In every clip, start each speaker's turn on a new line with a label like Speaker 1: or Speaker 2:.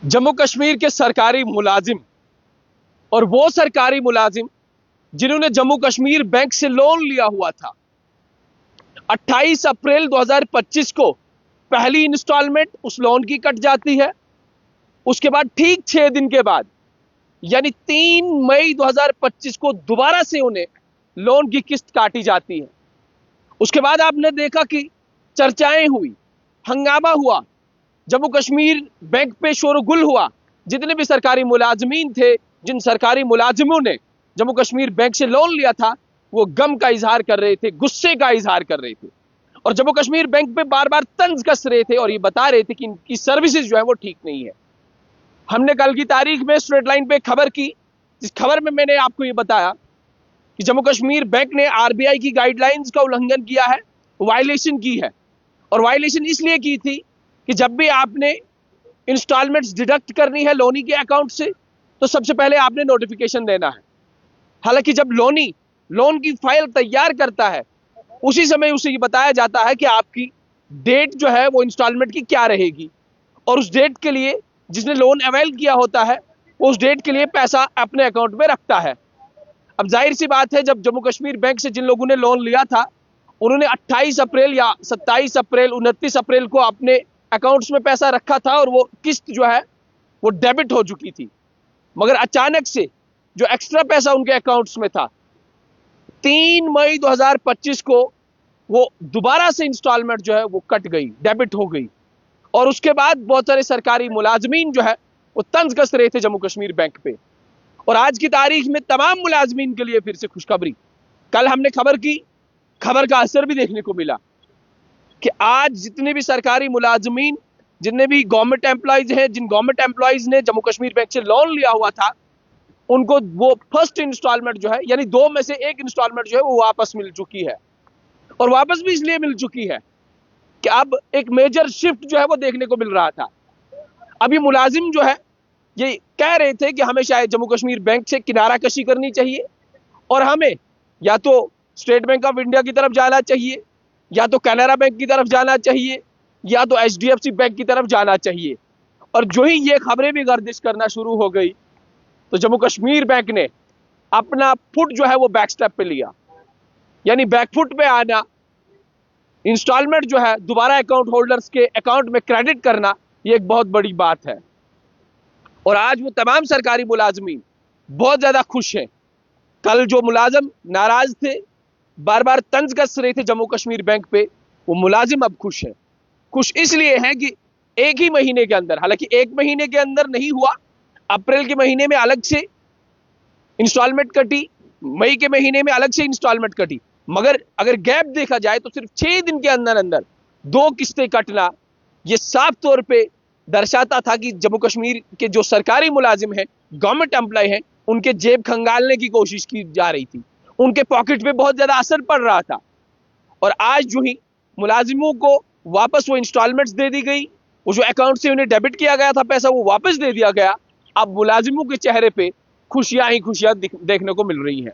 Speaker 1: जम्मू कश्मीर के सरकारी मुलाजिम और वो सरकारी मुलाजिम जिन्होंने जम्मू कश्मीर बैंक से लोन लिया हुआ था, 28 अप्रैल 2025 को पहली इंस्टॉलमेंट उस लोन की कट जाती है। उसके बाद ठीक 6 दिन के बाद यानी 3 मई 2025 को दोबारा से उन्हें लोन की किस्त काटी जाती है। उसके बाद आपने देखा कि चर्चाएं हुई, हंगामा हुआ, जम्मू कश्मीर बैंक पे शोरगुल हुआ। जितने भी सरकारी मुलाजमीन थे, जिन सरकारी मुलाजिमों ने जम्मू कश्मीर बैंक से लोन लिया था, वो गम का इजहार कर रहे थे, गुस्से का इजहार कर रहे थे और जम्मू कश्मीर बैंक पे बार बार तंज कस रहे थे और ये बता रहे थे कि इनकी सर्विसेज जो है वो ठीक नहीं है। हमने कल की तारीख में स्ट्रेट लाइन पे खबर की, जिस खबर में मैंने आपको ये बताया कि जम्मू कश्मीर बैंक ने आरबीआई की गाइडलाइंस का उल्लंघन किया है, वायलेशन की है। और वायलेशन इसलिए की थी कि जब भी आपने इंस्टॉलमेंट्स डिडक्ट करनी है लोनी के अकाउंट से, तो सबसे पहले आपने नोटिफिकेशन देना है। हालांकि जब लोनी लोन की फाइल तैयार करता है, उसी समय उसे ये बताया जाता है कि आपकी डेट जो है वो इंस्टॉलमेंट की क्या रहेगी और उस डेट के लिए जिसने लोन अवेल किया होता है वो उस डेट के लिए पैसा अपने अकाउंट में रखता है। अब जाहिर सी बात है, जब जम्मू कश्मीर बैंक से जिन लोगों ने लोन लिया था, उन्होंने 28 अप्रैल या 27 अप्रैल 29 अप्रैल को अपने अकाउंट्स में पैसा रखा था और वो किस्त जो है वो डेबिट हो चुकी थी। मगर अचानक से जो एक्स्ट्रा पैसा उनके अकाउंट्स में था, 3 मई 2025 को वो दोबारा से इंस्टॉलमेंट जो है वो कट गई, डेबिट हो गई। और उसके बाद बहुत सारे सरकारी मुलाजमीन जो है वो तंज कस रहे थे जम्मू कश्मीर बैंक पे। और आज की तारीख में तमाम मुलाजमीन के लिए फिर से खुशखबरी। कल हमने खबर की, खबर का असर भी देखने को मिला कि आज जितने भी सरकारी मुलाजमीन, जितने भी गवर्नमेंट एम्प्लॉइज हैं, जिन गवर्नमेंट एम्प्लॉइज ने जम्मू कश्मीर बैंक से लोन लिया हुआ था, उनको वो फर्स्ट इंस्टॉलमेंट जो है यानी 2 में से 1 इंस्टॉलमेंट जो है वो वापस मिल चुकी है। और वापस भी इसलिए मिल चुकी है कि अब एक मेजर शिफ्ट जो है वो देखने को मिल रहा था। अभी मुलाजिम जो है ये कह रहे थे कि हमें शायद जम्मू कश्मीर बैंक से किनारा कशी करनी चाहिए और हमें या तो स्टेट बैंक ऑफ इंडिया की तरफ जाना चाहिए, या तो कैनरा बैंक की तरफ जाना चाहिए, या तो एचडीएफसी बैंक की तरफ जाना चाहिए। और जो ही ये खबरें भी गर्दिश करना शुरू हो गई, तो जम्मू कश्मीर बैंक ने अपना फुट जो है वो बैक स्टेप पे लिया, यानी बैकफुट पे आना, इंस्टॉलमेंट जो है दोबारा अकाउंट होल्डर्स के अकाउंट में क्रेडिट करना, ये एक बहुत बड़ी बात है। और आज वो तमाम सरकारी मुलाजमीन बहुत ज्यादा खुश हैं। कल जो मुलाजिम नाराज थे, बार बार तंज कस रहे थे जम्मू कश्मीर बैंक पे, वो मुलाजिम अब खुश हैं। खुश इसलिए हैं कि एक ही महीने के अंदर, हालांकि 1 महीने के अंदर नहीं हुआ, अप्रैल के महीने में अलग से इंस्टॉलमेंट कटी, मई के महीने में अलग से इंस्टॉलमेंट कटी, मगर अगर गैप देखा जाए तो सिर्फ 6 दिन के अंदर अंदर 2 किस्तें कटना, यह साफ तौर पे दर्शाता था कि जम्मू कश्मीर के जो सरकारी मुलाजिम हैं, गवर्नमेंट एम्प्लॉय हैं, उनके जेब खंगालने की कोशिश की जा रही थी, उनके पॉकेट पे बहुत ज्यादा असर पड़ रहा था। और आज जो ही मुलाजिमों को वापस वो इंस्टॉलमेंट्स दे दी गई, वो जो अकाउंट से उन्हें डेबिट किया गया था पैसा वो वापस दे दिया गया, अब मुलाजिमों के चेहरे पे खुशियां ही खुशियां देखने को मिल रही हैं।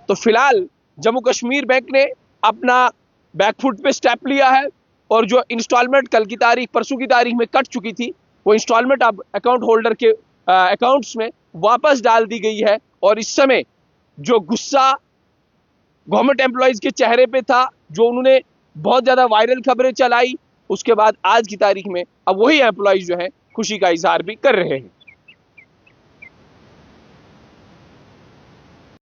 Speaker 1: तो फिलहाल जम्मू कश्मीर बैंक ने अपना बैकफुट पे स्टेप लिया है और जो इंस्टॉलमेंट कल की तारीख, परसों की तारीख में कट चुकी थी, वो इंस्टॉलमेंट अब अकाउंट होल्डर के अकाउंट्स में वापस डाल दी गई है। और इस समय जो गुस्सा गवर्नमेंट एम्प्लॉइज के चेहरे पे था, जो उन्होंने बहुत ज्यादा वायरल खबरें चलाई, उसके बाद आज की तारीख में अब वही एम्प्लॉइज जो है खुशी का इजहार भी कर रहे हैं।